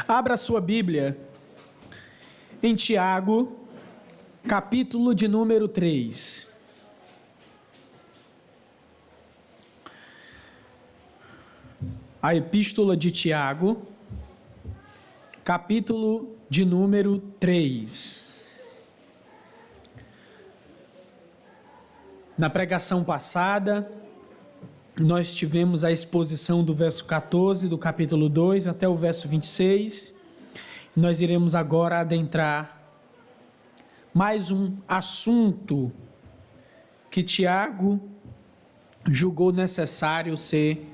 Abra sua Bíblia em Tiago, capítulo de número 3. A Epístola de Tiago, capítulo de número 3. Na pregação passada, nós tivemos a exposição do verso 14 do capítulo 2 até o verso 26. Nós iremos agora adentrar mais um assunto que Tiago julgou necessário ser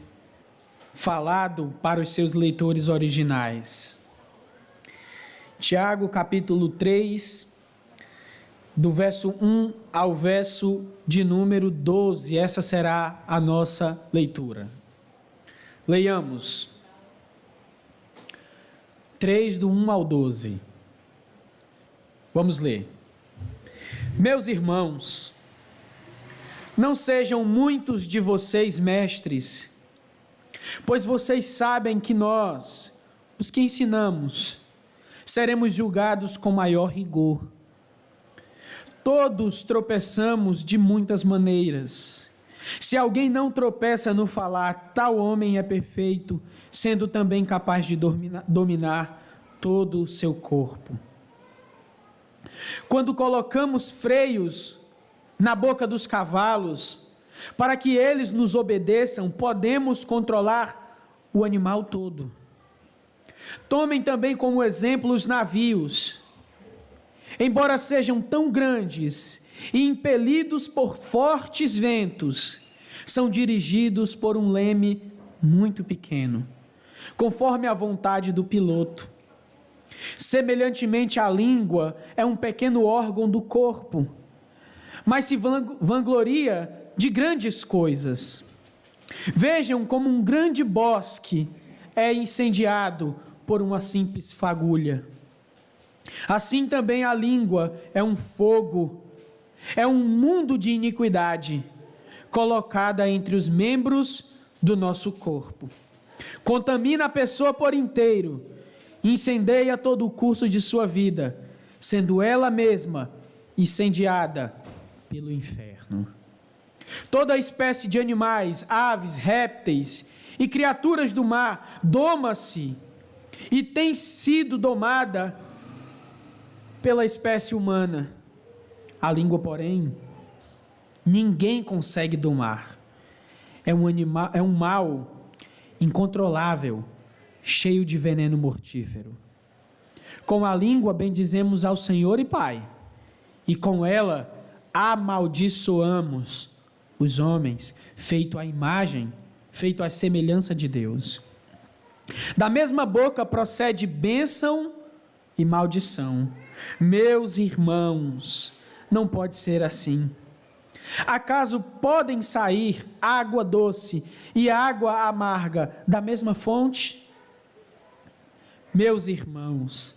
falado para os seus leitores originais. Tiago, capítulo 3, do verso 1 ao verso de número 12, essa será a nossa leitura. Leiamos. 3, do 1 ao 12. Vamos ler. Meus irmãos, não sejam muitos de vocês mestres, pois vocês sabem que nós, os que ensinamos, seremos julgados com maior rigor. Todos tropeçamos de muitas maneiras. Se alguém não tropeça no falar, tal homem é perfeito, sendo também capaz de dominar todo o seu corpo. Quando colocamos freios na boca dos cavalos, para que eles nos obedeçam, podemos controlar o animal todo. Tomem também como exemplo os navios. Embora sejam tão grandes e impelidos por fortes ventos, são dirigidos por um leme muito pequeno, conforme a vontade do piloto. Semelhantemente, a língua é um pequeno órgão do corpo, mas se vangloria de grandes coisas. Vejam como um grande bosque é incendiado por uma simples fagulha. Assim também a língua é um fogo, é um mundo de iniquidade, colocada entre os membros do nosso corpo. Contamina a pessoa por inteiro, incendeia todo o curso de sua vida, sendo ela mesma incendiada pelo inferno. Toda espécie de animais, aves, répteis e criaturas do mar doma-se e tem sido domada pela espécie humana. A língua, porém, ninguém consegue domar. É um mal incontrolável, cheio de veneno mortífero. Com a língua bendizemos ao Senhor e Pai, e com ela amaldiçoamos os homens, feito à semelhança de Deus. Da mesma boca procede bênção e maldição. Meus irmãos, não pode ser assim. Acaso podem sair água doce e água amarga da mesma fonte? Meus irmãos,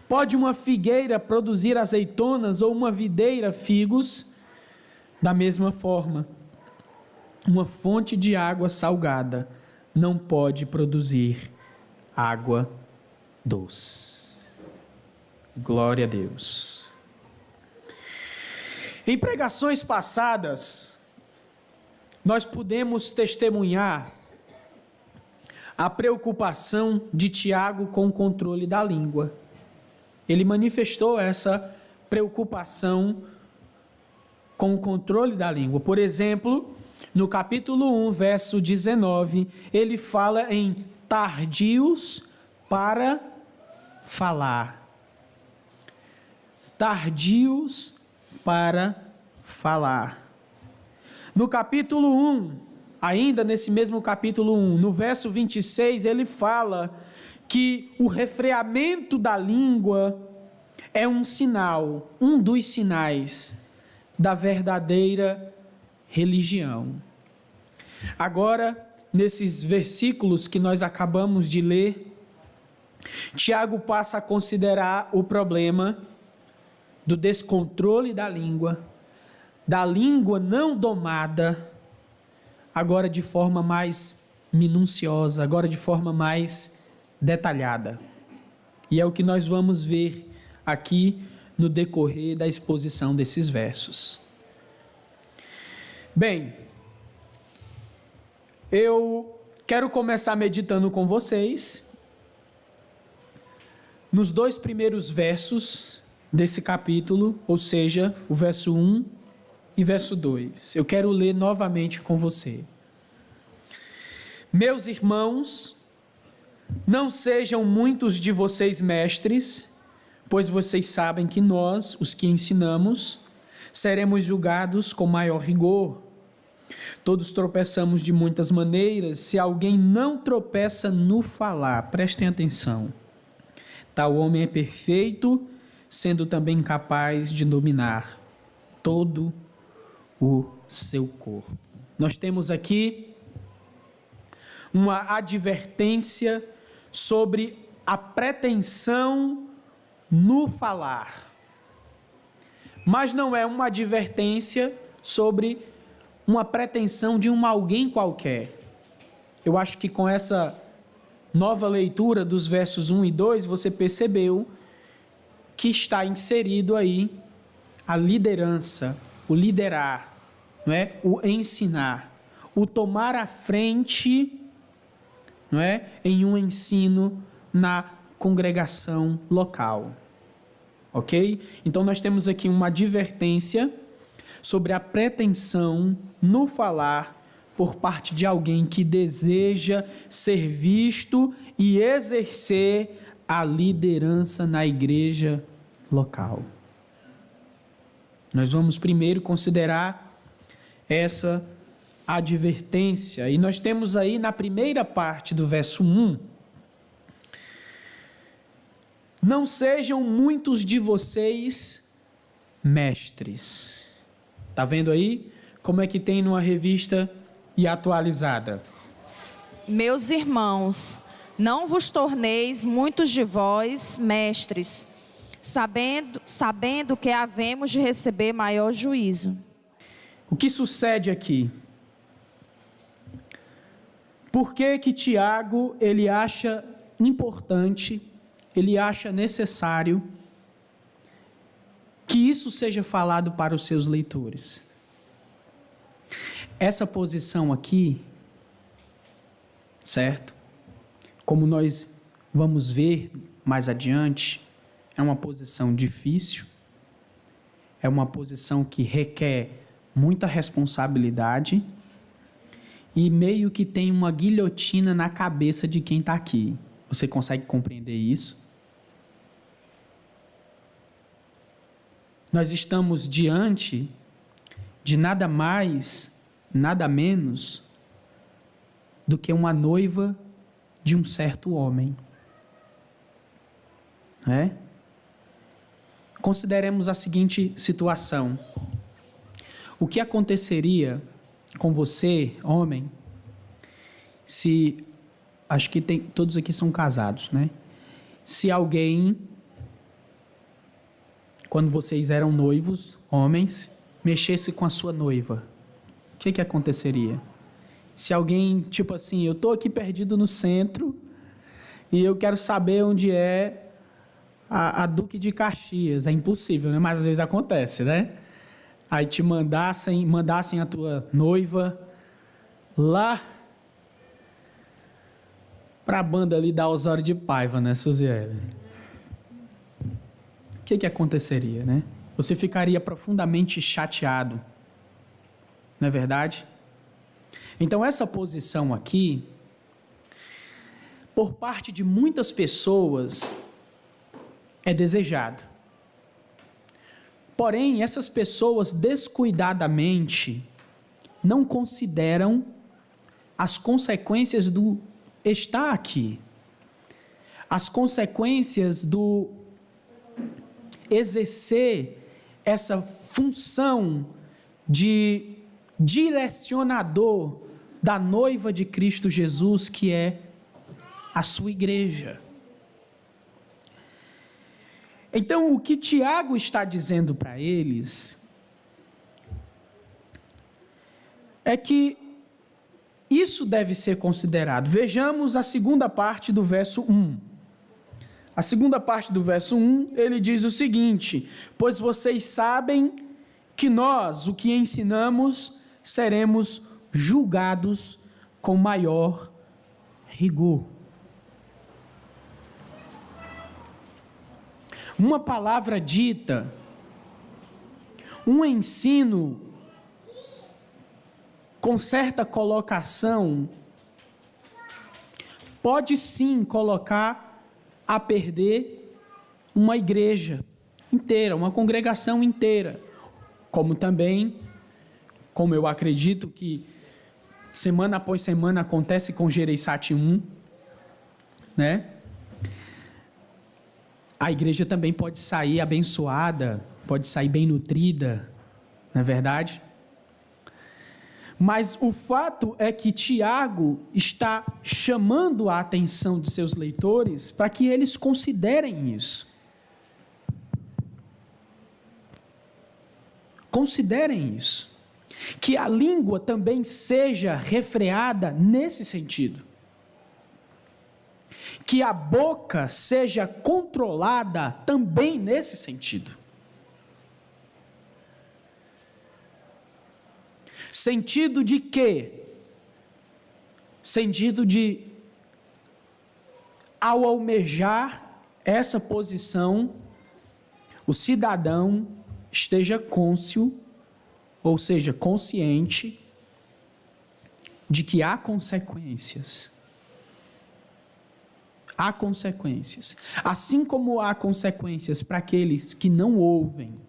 pode uma figueira produzir azeitonas ou uma videira figos? Da mesma forma, uma fonte de água salgada não pode produzir água doce. Glória a Deus. Em pregações passadas, nós pudemos testemunhar a preocupação de Tiago com o controle da língua. Ele manifestou essa preocupação com o controle da língua. Por exemplo, no capítulo 1, verso 19, ele fala em tardios para falar. Tardios para falar. No capítulo 1, ainda nesse mesmo capítulo 1, no verso 26, ele fala que o refreamento da língua é um sinal, um dos sinais da verdadeira religião. Agora, nesses versículos que nós acabamos de ler, Tiago passa a considerar o problema do descontrole da língua não domada, agora de forma mais minuciosa, agora de forma mais detalhada. E é o que nós vamos ver aqui no decorrer da exposição desses versos. Bem, eu quero começar meditando com vocês nos 2 primeiros versos desse capítulo, ou seja, o verso 1 e verso 2. Eu quero ler novamente com você. Meus irmãos, não sejam muitos de vocês mestres, pois vocês sabem que nós, os que ensinamos, seremos julgados com maior rigor. Todos tropeçamos de muitas maneiras. Se alguém não tropeça no falar, prestem atenção. Tal homem é perfeito, sendo também capaz de dominar todo o seu corpo. Nós temos aqui uma advertência sobre a pretensão no falar. Mas não é uma advertência sobre uma pretensão de alguém qualquer. Eu acho que com essa nova leitura dos versos 1 e 2, você percebeu que está inserido aí a liderança, o liderar, não é? O ensinar, o tomar a frente, não é? Em um ensino na congregação local. Ok? Então nós temos aqui uma advertência sobre a pretensão no falar por parte de alguém que deseja ser visto e exercer a liderança na igreja local. Nós vamos primeiro considerar essa advertência. E nós temos aí na primeira parte do verso 1: não sejam muitos de vocês mestres. Está vendo aí como é que tem numa revista e atualizada? Meus irmãos, não vos torneis muitos de vós mestres, sabendo que havemos de receber maior juízo. O que sucede aqui? Por que que Tiago, ele acha importante, ele acha necessário que isso seja falado para os seus leitores? Essa posição aqui, certo? Como nós vamos ver mais adiante, é uma posição difícil, é uma posição que requer muita responsabilidade e meio que tem uma guilhotina na cabeça de quem está aqui. Você consegue compreender isso? Nós estamos diante de nada mais, nada menos do que uma noiva de um certo homem. Consideremos a seguinte situação. O que aconteceria com você, homem, se... Acho que todos aqui são casados, né? Se alguém, quando vocês eram noivos, homens, mexesse com a sua noiva, o que aconteceria? Se alguém, tipo assim, eu estou aqui perdido no centro e eu quero saber onde é a Duque de Caxias. É impossível, né? Mas às vezes acontece, né? Aí te mandassem a tua noiva lá para a banda ali da Osório de Paiva, né, Suziele? O que aconteceria, né? Você ficaria profundamente chateado, não é verdade? Então essa posição aqui, por parte de muitas pessoas, é desejada. Porém, essas pessoas descuidadamente não consideram as consequências do estar aqui, as consequências do exercer essa função de direcionador da noiva de Cristo Jesus, que é a sua igreja. Então, o que Tiago está dizendo para eles é que isso deve ser considerado. Vejamos a segunda parte do verso 1. A segunda parte do verso 1, ele diz o seguinte: pois vocês sabem que nós, o que ensinamos, seremos julgados com maior rigor. Uma palavra dita, um ensino com certa colocação, pode sim colocar a perder uma igreja inteira, uma congregação inteira, como também, como eu acredito que semana após semana acontece com Gereissati 1, né? A igreja também pode sair abençoada, pode sair bem nutrida, não é verdade? Mas o fato é que Tiago está chamando a atenção de seus leitores para que eles considerem isso. Considerem isso. Que a língua também seja refreada nesse sentido. Que a boca seja controlada também nesse sentido. Sentido de quê? Sentido de, ao almejar essa posição, o cidadão esteja cônscio, ou seja, consciente de que há consequências. Há consequências. Assim como há consequências para aqueles que não ouvem,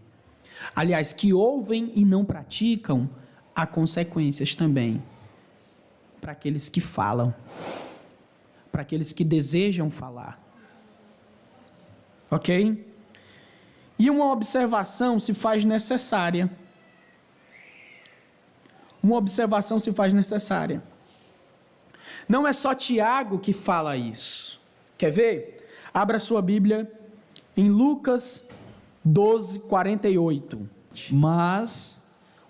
aliás, que ouvem e não praticam, há consequências também para aqueles que falam, para aqueles que desejam falar. Ok? E uma observação se faz necessária. Uma observação se faz necessária. Não é só Tiago que fala isso. Quer ver? Abra sua Bíblia em Lucas 12, 48. Mas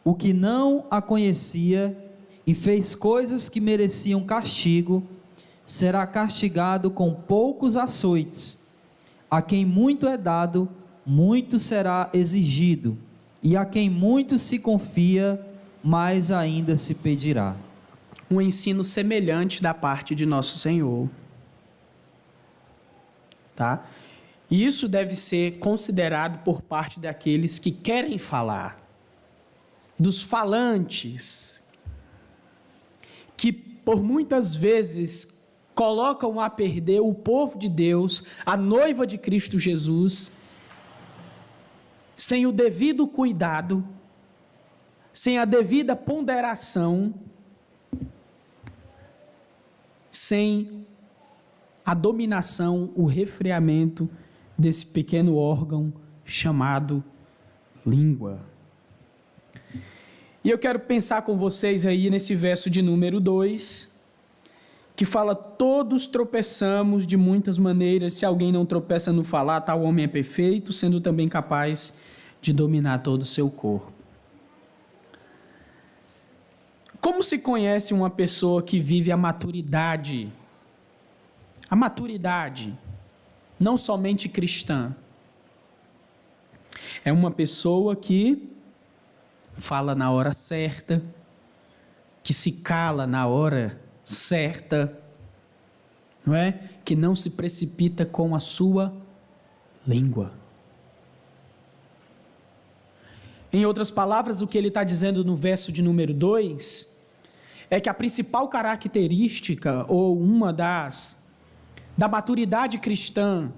o que não a conhecia e fez coisas que mereciam castigo, será castigado com poucos açoites. A quem muito é dado, muito será exigido, e a quem muito se confia, mais ainda se pedirá. Um ensino semelhante da parte de nosso Senhor. Tá? E isso deve ser considerado por parte daqueles que querem falar, dos falantes, que por muitas vezes colocam a perder o povo de Deus, a noiva de Cristo Jesus, sem o devido cuidado, sem a devida ponderação, sem a dominação, o refreamento desse pequeno órgão chamado língua. E eu quero pensar com vocês aí nesse verso de número 2, que fala: todos tropeçamos de muitas maneiras, se alguém não tropeça no falar, tal homem é perfeito, sendo também capaz de dominar todo o seu corpo. Como se conhece uma pessoa que vive a maturidade? A maturidade, não somente cristã. É uma pessoa que fala na hora certa, que se cala na hora certa, não é? Que não se precipita com a sua língua. Em outras palavras, o que ele está dizendo no verso de número 2 é que a principal característica, ou uma da maturidade cristã,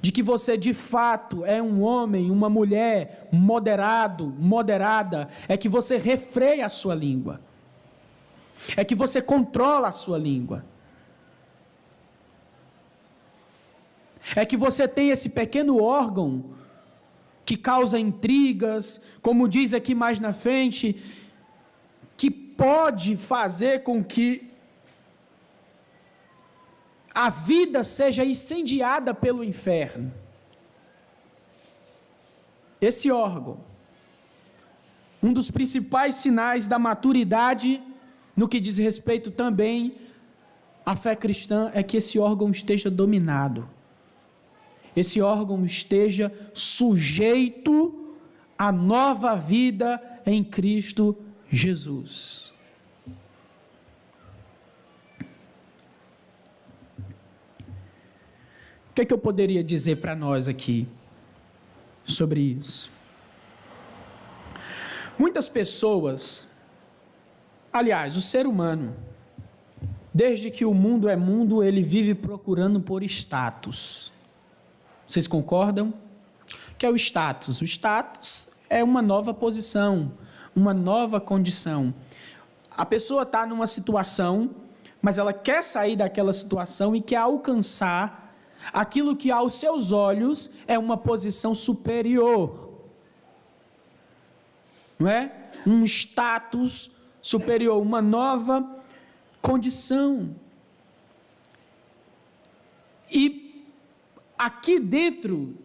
de que você de fato é um homem, uma mulher moderada, é que você refreia a sua língua, é que você controla a sua língua, é que você tem esse pequeno órgão que causa intrigas, como diz aqui mais na frente, que pode fazer com que a vida seja incendiada pelo inferno. Esse órgão, um dos principais sinais da maturidade, no que diz respeito também à fé cristã, é que esse órgão esteja dominado. esse órgão esteja sujeito à nova vida em Cristo Jesus. O que é que eu poderia dizer para nós aqui sobre isso? Muitas pessoas, aliás, o ser humano, desde que o mundo é mundo, ele vive procurando por status. Vocês concordam? O que é o status? O status é uma nova posição, uma nova condição. A pessoa está numa situação, mas ela quer sair daquela situação e quer alcançar aquilo que aos seus olhos é uma posição superior. Não é? Um status superior, uma nova condição. E aqui dentro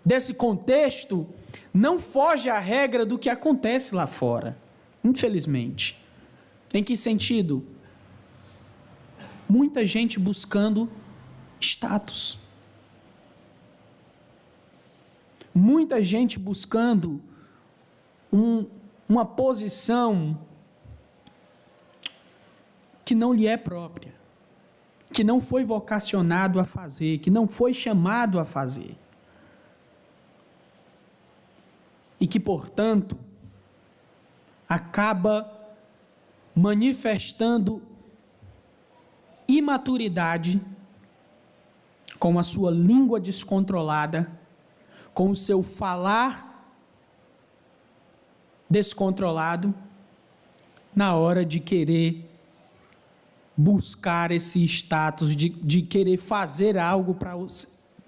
desse contexto, não foge à regra do que acontece lá fora, infelizmente. Em que sentido? Muita gente buscando status. Muita gente buscando uma posição que não lhe é própria, que não foi vocacionado a fazer, que não foi chamado a fazer. E que, portanto, acaba manifestando imaturidade com a sua língua descontrolada, com o seu falar descontrolado, na hora de querer buscar esse status, de querer fazer algo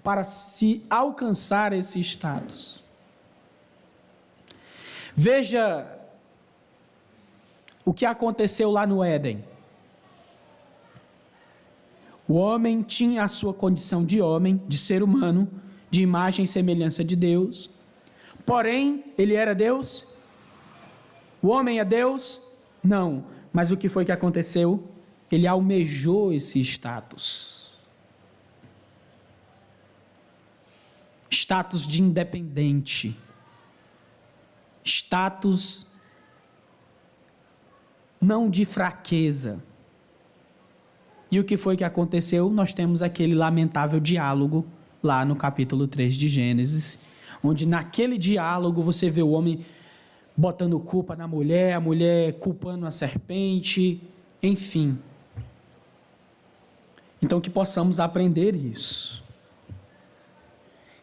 para se alcançar esse status. Veja o que aconteceu lá no Éden. O homem tinha a sua condição de homem, de ser humano, de imagem e semelhança de Deus. Porém, ele era Deus? O homem é Deus? Não. Mas o que foi que aconteceu? Ele almejou esse status. Status de independente. Status não de fraqueza. E o que foi que aconteceu? Nós temos aquele lamentável diálogo lá no capítulo 3 de Gênesis, onde naquele diálogo você vê o homem botando culpa na mulher, a mulher culpando a serpente, enfim. Então que possamos aprender isso.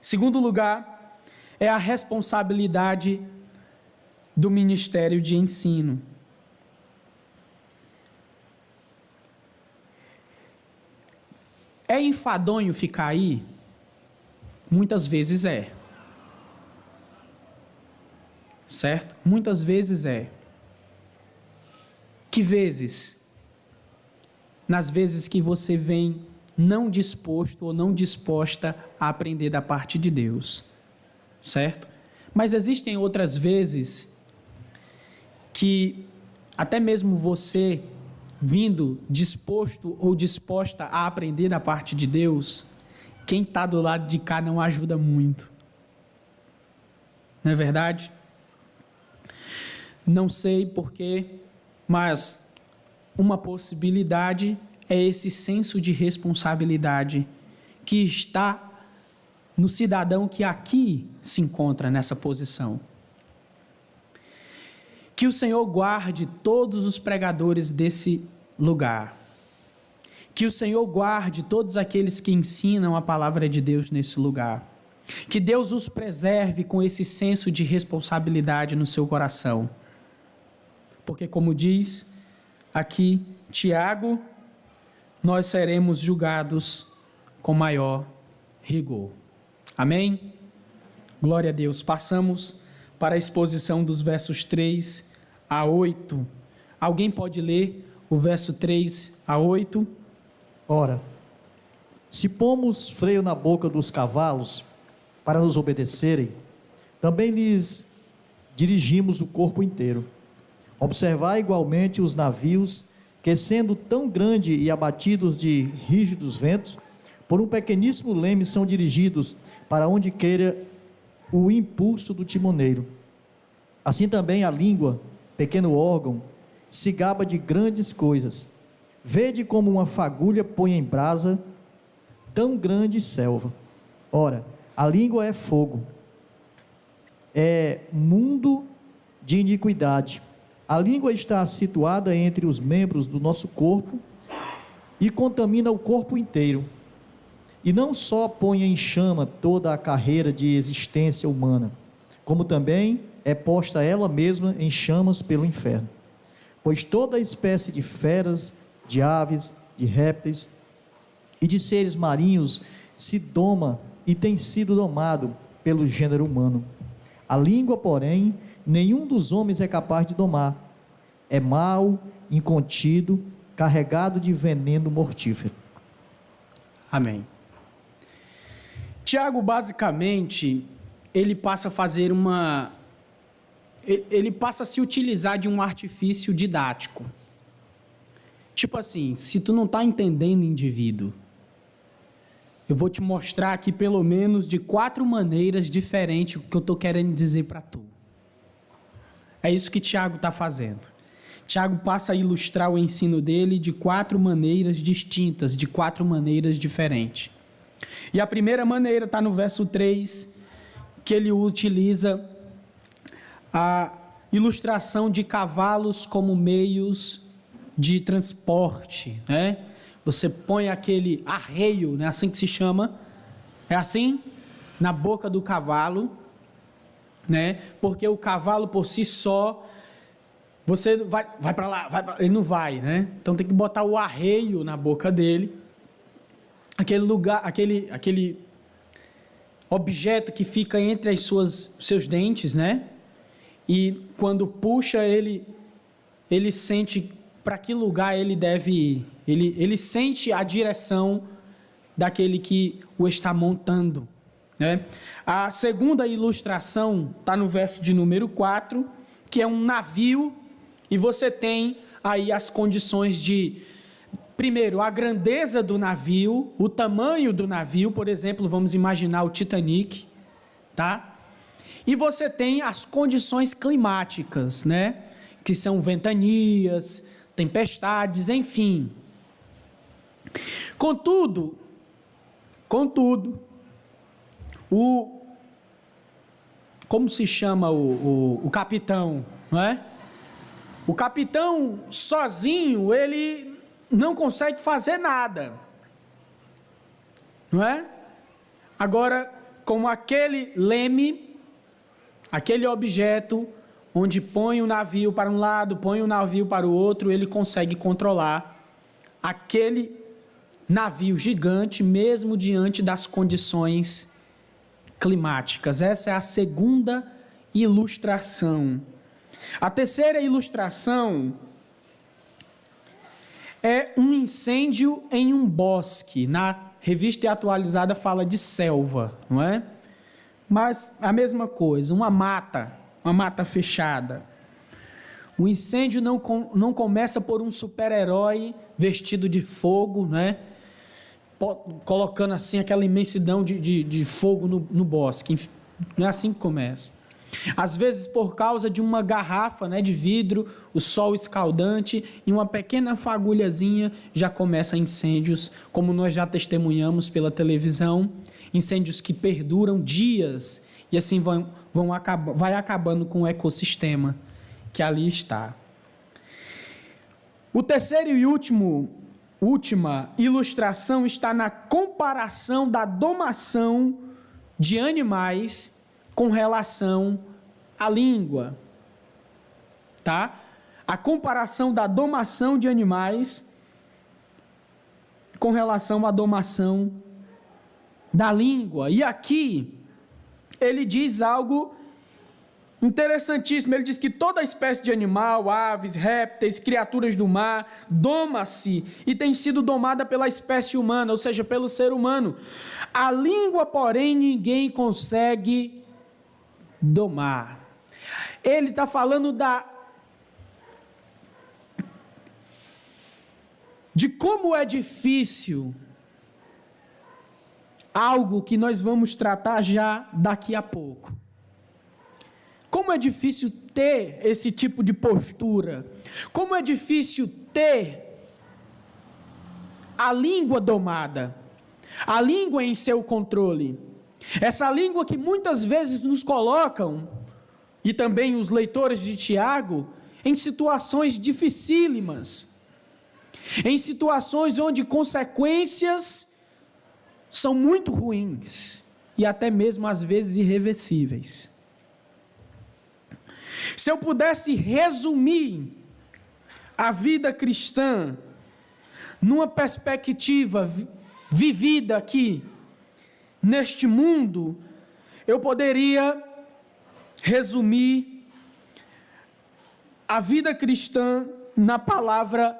Segundo lugar, é a responsabilidade do ministério de ensino. É enfadonho ficar aí? Muitas vezes é. Certo? Muitas vezes é. Que vezes? Nas vezes que você vem não disposto ou não disposta a aprender da parte de Deus. Certo? Mas existem outras vezes que até mesmo você vindo disposto ou disposta a aprender da parte de Deus, quem está do lado de cá não ajuda muito. Não é verdade? Não sei porquê, mas uma possibilidade é esse senso de responsabilidade que está no cidadão que aqui se encontra nessa posição. Que o Senhor guarde todos os pregadores desse lugar. Que o Senhor guarde todos aqueles que ensinam a palavra de Deus nesse lugar. Que Deus os preserve com esse senso de responsabilidade no seu coração. Porque, como diz aqui Tiago, nós seremos julgados com maior rigor. Amém? Glória a Deus. Passamos para a exposição dos versos 3 a 8. Alguém pode ler o verso 3 a 8? Ora, se pomos freio na boca dos cavalos para nos obedecerem, também lhes dirigimos o corpo inteiro. Observai igualmente os navios, que sendo tão grande e abatidos de rígidos ventos, por um pequeníssimo leme são dirigidos para onde queira o impulso do timoneiro. Assim também a língua, pequeno órgão, se gaba de grandes coisas. Vede como uma fagulha põe em brasa tão grande selva. Ora, a língua é fogo, é mundo de iniquidade. A língua está situada entre os membros do nosso corpo e contamina o corpo inteiro. E não só põe em chama toda a carreira de existência humana, como também é posta ela mesma em chamas pelo inferno. Pois toda espécie de feras, de aves, de répteis e de seres marinhos se doma e tem sido domado pelo gênero humano. A língua, porém, nenhum dos homens é capaz de domar. É mau, incontido, carregado de veneno mortífero. Amém. Tiago, basicamente, ele passa a se utilizar de um artifício didático. Tipo assim, se tu não está entendendo, indivíduo, eu vou te mostrar aqui pelo menos de 4 maneiras diferentes o que eu estou querendo dizer para tu. É isso que Tiago está fazendo. Tiago passa a ilustrar o ensino dele de 4 maneiras distintas, de 4 maneiras diferentes. E a primeira maneira está no verso 3, que ele utiliza a ilustração de cavalos como meios de transporte, né? Você põe aquele arreio, né? Assim que se chama, é assim, na boca do cavalo, né? Porque o cavalo por si só, você vai para lá, ele não vai, né? Então tem que botar o arreio na boca dele, aquele lugar, aquele objeto que fica entre seus dentes, né? E quando puxa ele sente para que lugar ele deve ir. Ele sente a direção daquele que o está montando, né? A segunda ilustração está no verso de número 4, que é um navio, e você tem aí as condições de, primeiro, a grandeza do navio, o tamanho do navio, por exemplo, vamos imaginar o Titanic, tá? E você tem as condições climáticas, né? Que são ventanias, tempestades, enfim. Contudo, como se chama o capitão, não é? O capitão sozinho, ele não consegue fazer nada, não é? Agora, com aquele leme, aquele objeto, onde põe o navio para um lado, põe o navio para o outro, ele consegue controlar aquele navio gigante, mesmo diante das condições climáticas. Essa é a segunda ilustração. A terceira ilustração é um incêndio em um bosque. Na revista atualizada fala de selva, não é? Mas a mesma coisa, uma mata fechada. O incêndio não começa por um super-herói vestido de fogo, né? Colocando assim aquela imensidão de fogo no bosque. Não é assim que começa. Às vezes por causa de uma garrafa, né, de vidro, o sol escaldante e uma pequena fagulhazinha já começa incêndios, como nós já testemunhamos pela televisão, incêndios que perduram dias e assim vai acabando com o ecossistema que ali está. O terceiro e última ilustração está na comparação da domação de animais com relação à língua, tá? A comparação da domação de animais com relação à domação da língua. E aqui ele diz algo interessantíssimo. Ele diz que toda espécie de animal, aves, répteis, criaturas do mar, doma-se e tem sido domada pela espécie humana, ou seja, pelo ser humano. A língua, porém, ninguém consegue domar. Ele está falando de como é difícil algo que nós vamos tratar já daqui a pouco. Como é difícil ter esse tipo de postura, como é difícil ter a língua domada, a língua em seu controle, essa língua que muitas vezes nos colocam, e também os leitores de Tiago, em situações dificílimas, em situações onde consequências são muito ruins e até mesmo às vezes irreversíveis. Se eu pudesse resumir a vida cristã numa perspectiva vivida aqui neste mundo, eu poderia resumir a vida cristã na palavra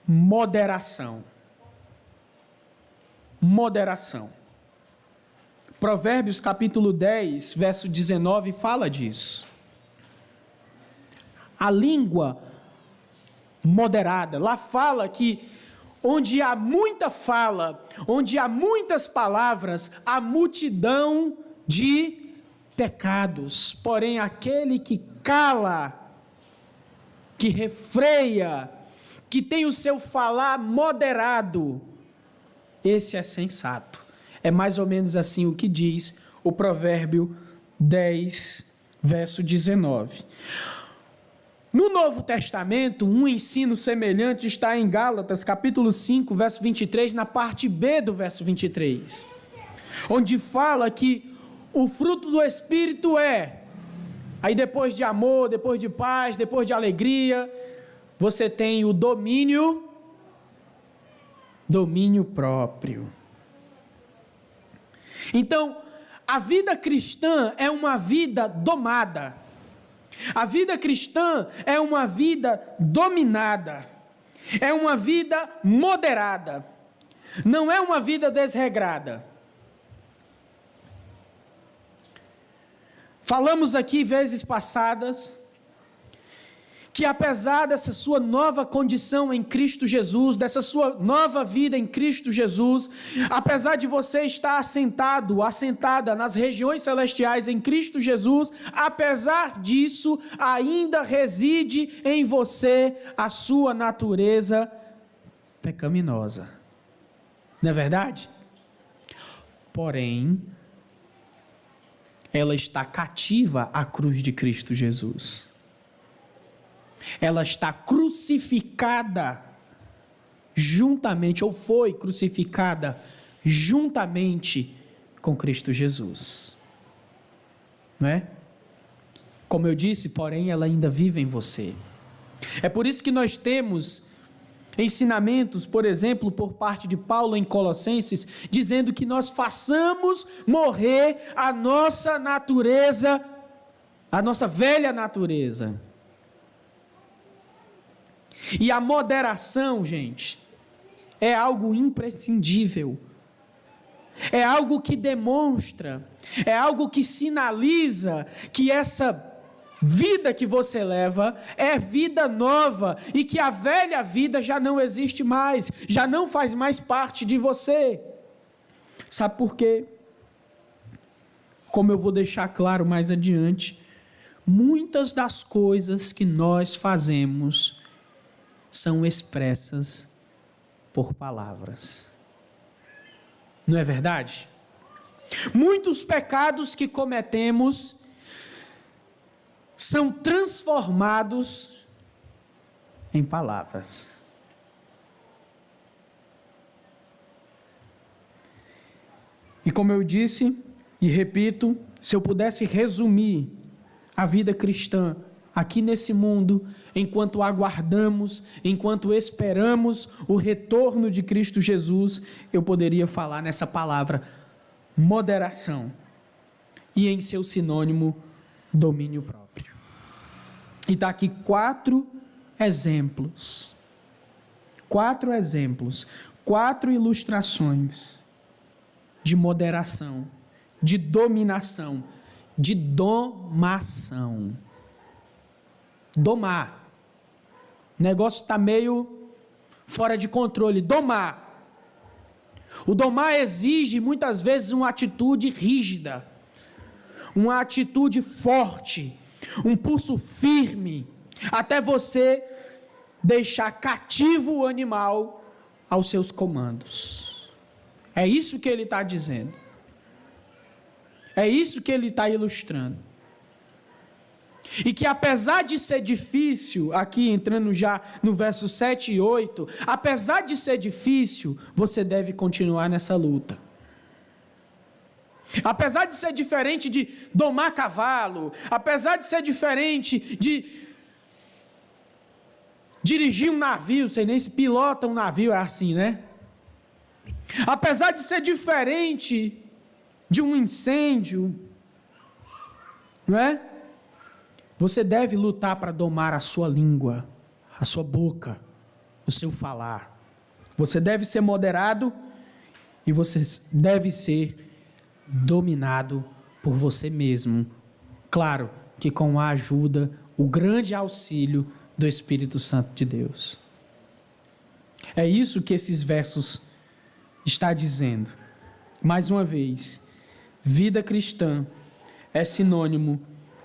moderação. Moderação. Provérbios capítulo 10, verso 19 fala disso. A língua moderada, lá fala que onde há muita fala, onde há muitas palavras, há multidão de pecados. Porém, aquele que cala, que refreia, que tem o seu falar moderado, esse é sensato. É mais ou menos assim o que diz o Provérbio 10, verso 19. No Novo Testamento, um ensino semelhante está em Gálatas, capítulo 5, verso 23, na parte B do verso 23, onde fala que o fruto do Espírito aí depois de amor, depois de paz, depois de alegria, você tem o domínio próprio. Então, a vida cristã é uma vida domada. A vida cristã é uma vida dominada. É uma vida moderada. Não é uma vida desregrada. Falamos aqui vezes passadas que apesar dessa sua nova condição em Cristo Jesus, dessa sua nova vida em Cristo Jesus, apesar de você estar assentada nas regiões celestiais em Cristo Jesus, apesar disso, ainda reside em você a sua natureza pecaminosa. Não é verdade? Porém, ela está cativa à cruz de Cristo Jesus. Ela está crucificada juntamente, ou foi crucificada juntamente com Cristo Jesus. Não é? Como eu disse, porém, ela ainda vive em você. É por isso que nós temos ensinamentos, por exemplo, por parte de Paulo em Colossenses, dizendo que nós façamos morrer a nossa natureza, a nossa velha natureza. E a moderação, gente, é algo imprescindível. É algo que demonstra, é algo que sinaliza que essa vida que você leva é vida nova e que a velha vida já não existe mais, já não faz mais parte de você. Sabe por quê? Como eu vou deixar claro mais adiante, muitas das coisas que nós fazemos são expressas por palavras. Não é verdade? Muitos pecados que cometemos são transformados em palavras. E como eu disse e repito, se eu pudesse resumir a vida cristã aqui nesse mundo, enquanto aguardamos, enquanto esperamos o retorno de Cristo Jesus, eu poderia falar nessa palavra moderação e em seu sinônimo domínio próprio. E está aqui 4 exemplos, 4 ilustrações de moderação, de dominação, de domação. Domar. O negócio está meio fora de controle. Domar. O domar exige muitas vezes uma atitude rígida, uma atitude forte, um pulso firme, até você deixar cativo o animal aos seus comandos. É isso que ele está dizendo. É isso que ele está ilustrando. E que apesar de ser difícil, aqui entrando já no verso 7 e 8, apesar de ser difícil, você deve continuar nessa luta. Apesar de ser diferente de domar cavalo, apesar de ser diferente de dirigir um navio, sei nem se pilota um navio, é assim, né? Apesar de ser diferente de um incêndio, não é? Você deve lutar para domar a sua língua, a sua boca, o seu falar. Você deve ser moderado e você deve ser dominado por você mesmo. Claro que com a ajuda, o grande auxílio do Espírito Santo de Deus. É isso que esses versos está dizendo. Mais uma vez, vida cristã é sinônimo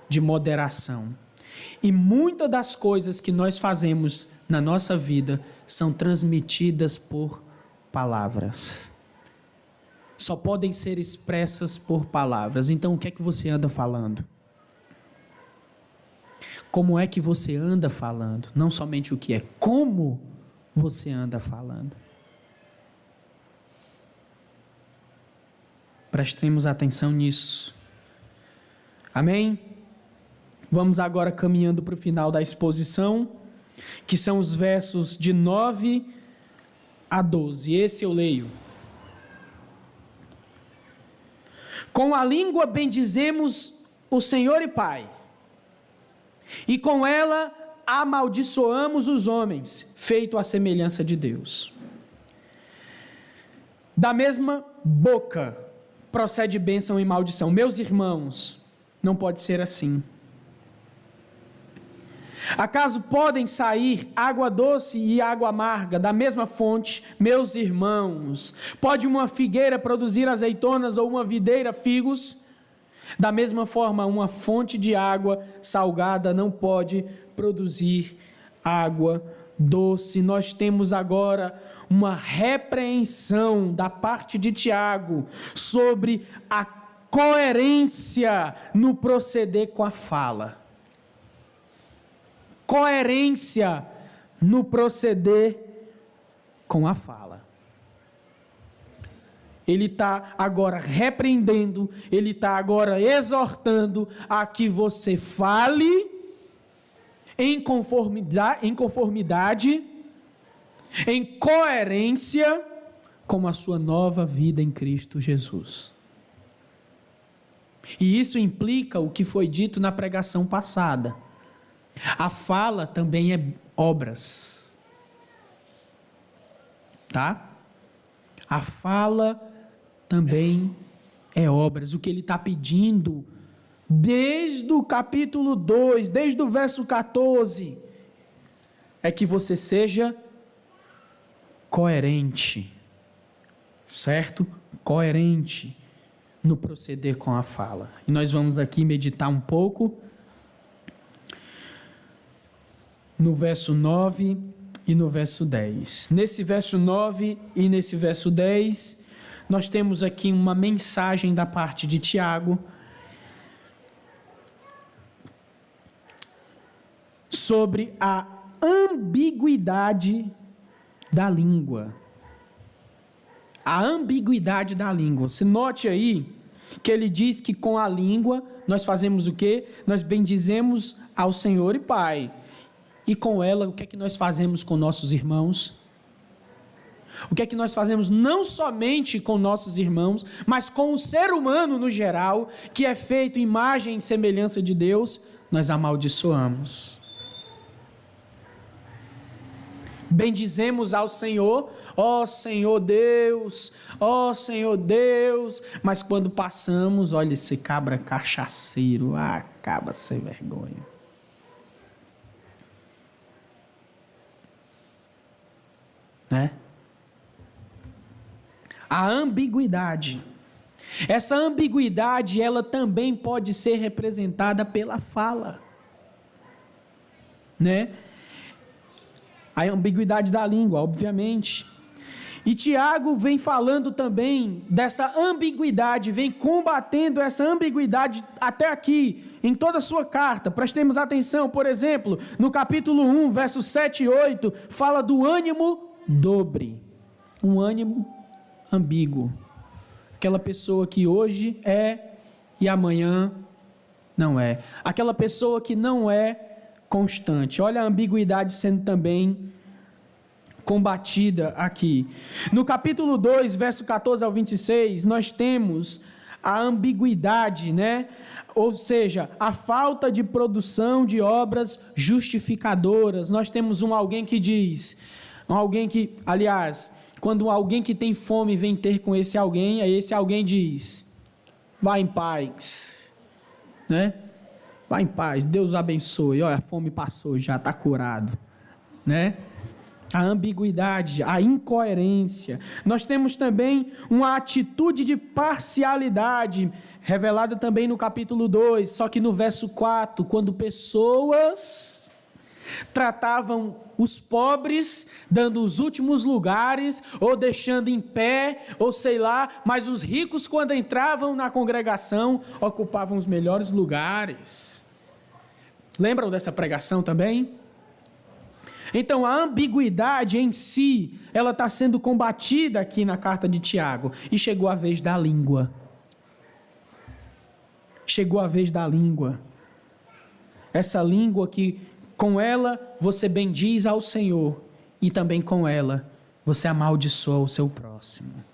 de moderação. E muitas das coisas que nós fazemos na nossa vida são transmitidas por palavras. Só podem ser expressas por palavras. Então, o que é que você anda falando? Como é que você anda falando? Não somente o que é, como você anda falando. Prestemos atenção nisso. Amém? Vamos agora caminhando para o final da exposição, que são os versos de 9 a 12. Esse eu leio. Com a língua bendizemos o Senhor e Pai, e com ela amaldiçoamos os homens, feito à semelhança de Deus. Da mesma boca procede bênção e maldição. Meus irmãos, não pode ser assim. Acaso podem sair água doce e água amarga da mesma fonte? Meus irmãos, pode uma figueira produzir azeitonas ou uma videira figos? Da mesma forma, uma fonte de água salgada não pode produzir água doce. Nós temos agora uma repreensão da parte de Tiago sobre a coerência no proceder com a fala. Coerência no proceder com a fala. Ele está agora repreendendo, ele está agora exortando a que você fale em conformidade, em coerência com a sua nova vida em Cristo Jesus. E isso implica o que foi dito na pregação passada. A fala também é obras. Tá? A fala também é obras. O que ele está pedindo, desde o capítulo 2, desde o verso 14, é que você seja coerente. Certo? Coerente no proceder com a fala. E nós vamos aqui meditar um pouco no verso 9 e no verso 10. Nesse verso 9 e nesse verso 10, nós temos aqui uma mensagem da parte de Tiago sobre a ambiguidade da língua. A ambiguidade da língua. Você note aí que ele diz que com a língua nós fazemos o quê? Nós bendizemos ao Senhor e Pai. E com ela, o que é que nós fazemos com nossos irmãos? O que é que nós fazemos não somente com nossos irmãos, mas com o ser humano no geral, que é feito imagem e semelhança de Deus, nós amaldiçoamos. Bendizemos ao Senhor, ó Senhor Deus, mas quando passamos, olha esse cabra cachaceiro, cabra sem vergonha. Né? A ambiguidade. Essa ambiguidade, ela também pode ser representada pela fala, né? A ambiguidade da língua, obviamente. E Tiago vem falando também dessa ambiguidade, vem combatendo essa ambiguidade até aqui, em toda a sua carta. Prestemos atenção, por exemplo, no capítulo 1, versos 7 e 8, fala do ânimo dobre. Um ânimo ambíguo. Aquela pessoa que hoje é e amanhã não é. Aquela pessoa que não é constante. Olha a ambiguidade sendo também combatida aqui. No capítulo 2, verso 14 ao 26, nós temos a ambiguidade, né? Ou seja, a falta de produção de obras justificadoras. Nós temos alguém que diz, quando alguém que tem fome vem ter com esse alguém, aí esse alguém diz, vá em paz, né? Vá em paz, Deus abençoe, olha, a fome passou já, está curado, né? A ambiguidade, a incoerência. Nós temos também uma atitude de parcialidade, revelada também no capítulo 2, só que no verso 4, quando pessoas tratavam os pobres, dando os últimos lugares, ou deixando em pé, ou sei lá, mas os ricos, quando entravam na congregação, ocupavam os melhores lugares. Lembram dessa pregação também? Então, a ambiguidade em si, ela está sendo combatida aqui na carta de Tiago. E chegou a vez da língua. Chegou a vez da língua. Essa língua que, com ela, você bendiz ao Senhor. E também com ela, você amaldiçoa o seu próximo.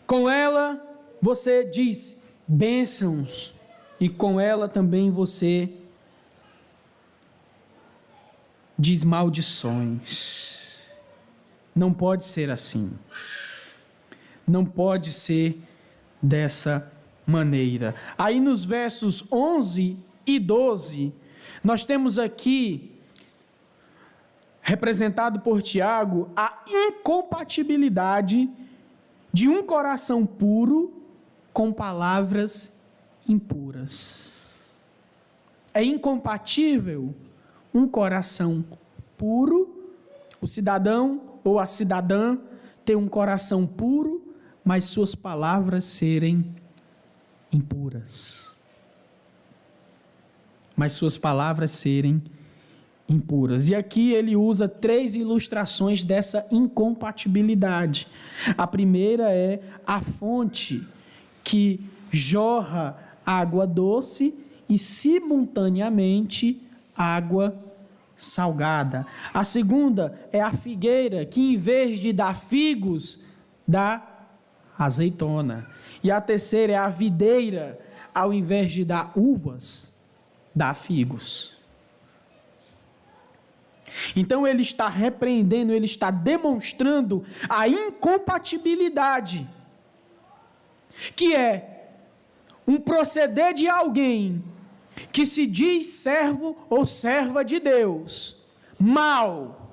Com ela, você diz bênçãos. E com ela também você diz maldições. Não pode ser assim. Não pode ser dessa maneira. Aí nos versos 11 e 12, nós temos aqui, representado por Tiago, a incompatibilidade de um coração puro com palavras impuras. É incompatível um coração puro, o cidadão ou a cidadã ter um coração puro, mas suas palavras serem impuras. Mas suas palavras serem impuras. E aqui ele usa 3 ilustrações dessa incompatibilidade. A primeira é a fonte que jorra água doce e simultaneamente água salgada. A segunda é a figueira, que em vez de dar figos, dá azeitona. E a terceira é a videira, ao invés de dar uvas, dá figos. Então ele está repreendendo, ele está demonstrando a incompatibilidade, que é um proceder de alguém que se diz servo ou serva de Deus, mal.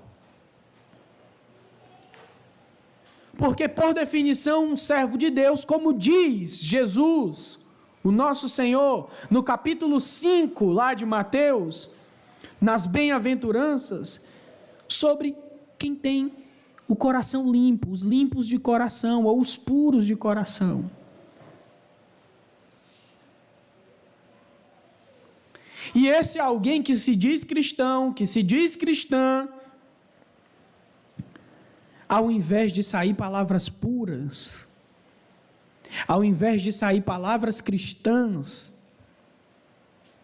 Porque, por definição, um servo de Deus, como diz Jesus, o nosso Senhor, no capítulo 5, lá de Mateus, nas bem-aventuranças, sobre quem tem o coração limpo, os limpos de coração, ou os puros de coração. E esse alguém que se diz cristão, que se diz cristã, ao invés de sair palavras puras, ao invés de sair palavras cristãs,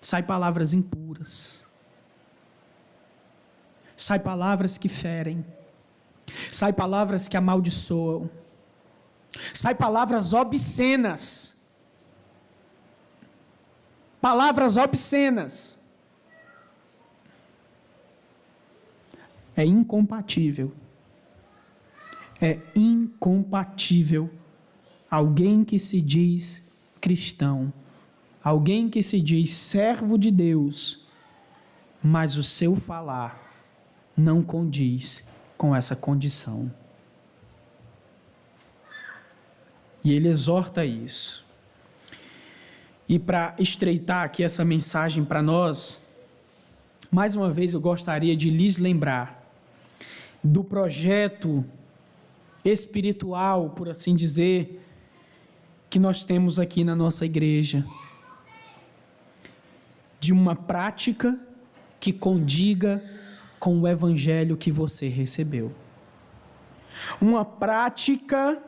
sai palavras impuras, sai palavras que ferem, sai palavras que amaldiçoam, sai palavras obscenas. Palavras obscenas. É incompatível. É incompatível alguém que se diz cristão, alguém que se diz servo de Deus, mas o seu falar não condiz com essa condição. E ele exorta isso. E para estreitar aqui essa mensagem para nós, mais uma vez eu gostaria de lhes lembrar do projeto espiritual, por assim dizer, que nós temos aqui na nossa igreja, de uma prática que condiga com o evangelho que você recebeu. Uma prática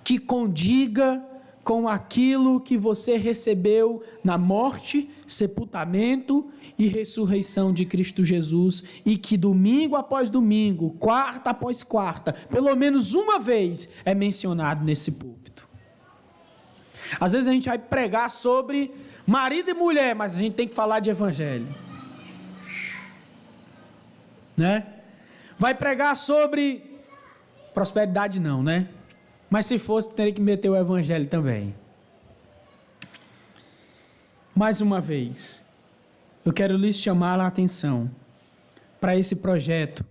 que condiga com aquilo que você recebeu na morte, sepultamento e ressurreição de Cristo Jesus, e que domingo após domingo, quarta após quarta, pelo menos uma vez é mencionado nesse púlpito. Às vezes a gente vai pregar sobre marido e mulher, mas a gente tem que falar de evangelho, né? Vai pregar sobre prosperidade não, né? Mas se fosse, teria que meter o evangelho também. Mais uma vez, eu quero lhes chamar a atenção para esse projeto,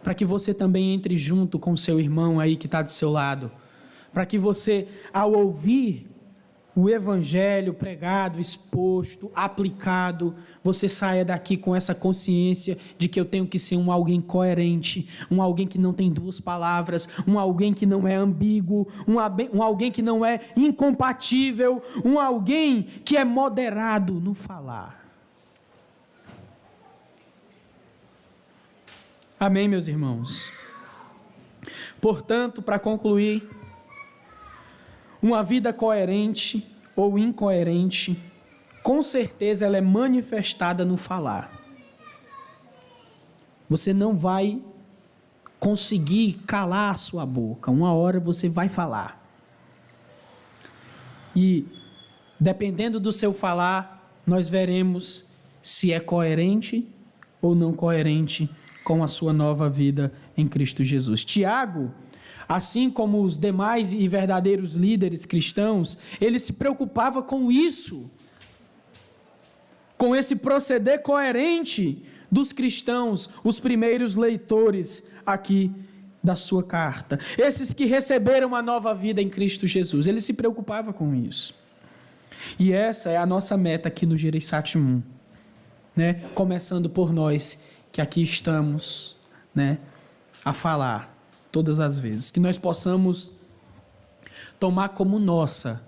para que você também entre junto com o seu irmão aí que está do seu lado, para que você, ao ouvir o evangelho pregado, exposto, aplicado, você saia daqui com essa consciência de que eu tenho que ser um alguém coerente, um alguém que não tem duas palavras, um alguém que não é ambíguo, um alguém que não é incompatível, um alguém que é moderado no falar. Amém, meus irmãos? Portanto, para concluir, uma vida coerente ou incoerente, com certeza ela é manifestada no falar. Você não vai conseguir calar a sua boca. Uma hora você vai falar. E, dependendo do seu falar, nós veremos se é coerente ou não coerente com a sua nova vida em Cristo Jesus. Tiago, assim como os demais e verdadeiros líderes cristãos, ele se preocupava com isso, com esse proceder coerente dos cristãos, os primeiros leitores aqui da sua carta, esses que receberam a nova vida em Cristo Jesus. Ele se preocupava com isso. E essa é a nossa meta aqui no Gereissati 1, né? Começando por nós que aqui estamos, né, a falar todas as vezes, que nós possamos tomar como nossa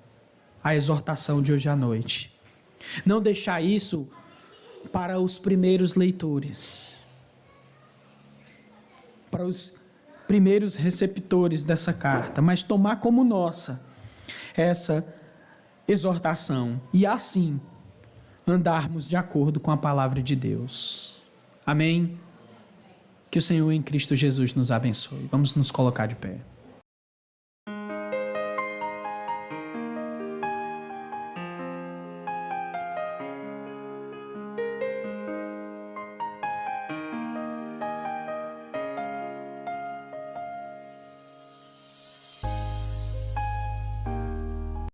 a exortação de hoje à noite. Não deixar isso para os primeiros leitores, para os primeiros receptores dessa carta, mas tomar como nossa essa exortação e assim andarmos de acordo com a palavra de Deus. Amém? Que o Senhor em Cristo Jesus nos abençoe. Vamos nos colocar de pé.